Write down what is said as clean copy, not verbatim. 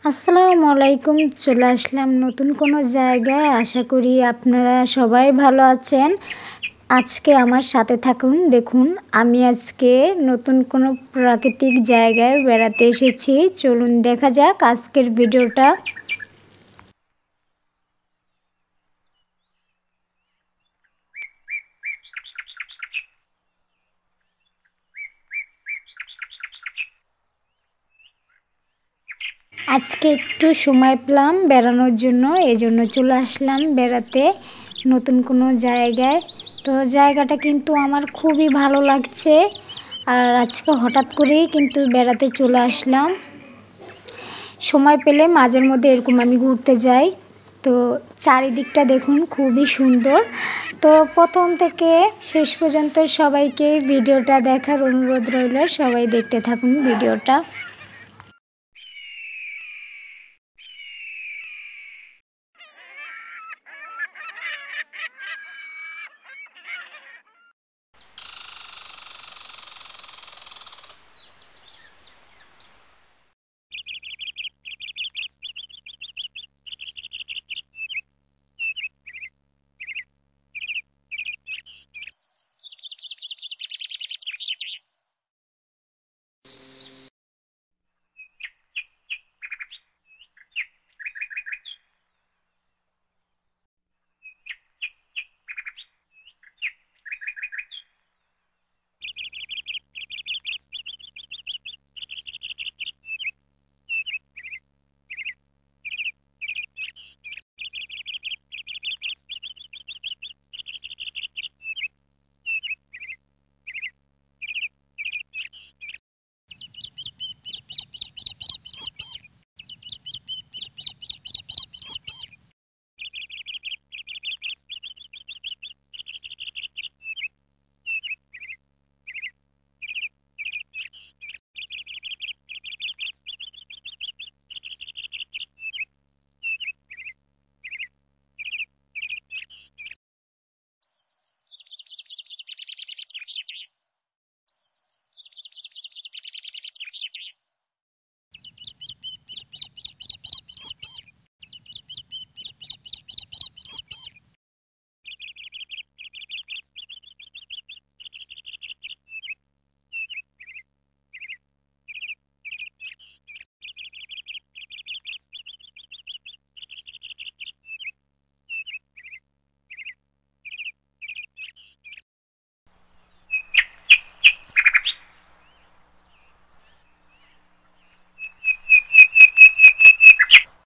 আসসালামু আলাইকুম। চলে আসলাম নতুন কোনো জায়গায়। আশা করি আপনারা সবাই ভালো আছেন। আজকে আমার সাথে থাকুন। দেখুন, আমি আজকে নতুন কোনো প্রাকৃতিক জায়গায় বেড়াতে এসেছি। চলুন দেখা যাক আজকের ভিডিওটা। আজকে একটু সময় পেলাম বেড়ানোর জন্য, এজন্য চলে আসলাম বেড়াতে নতুন কোনো জায়গায়। তো জায়গাটা কিন্তু আমার খুবই ভালো লাগছে। আর আজকে হঠাৎ করেই কিন্তু বেড়াতে চলে আসলাম। সময় পেলে মাঝের মধ্যে এরকম আমি ঘুরতে যাই। তো চারিদিকটা দেখুন খুবই সুন্দর। তো প্রথম থেকে শেষ পর্যন্ত সবাইকে ভিডিওটা দেখার অনুরোধ রইল। সবাই দেখতে থাকুন ভিডিওটা।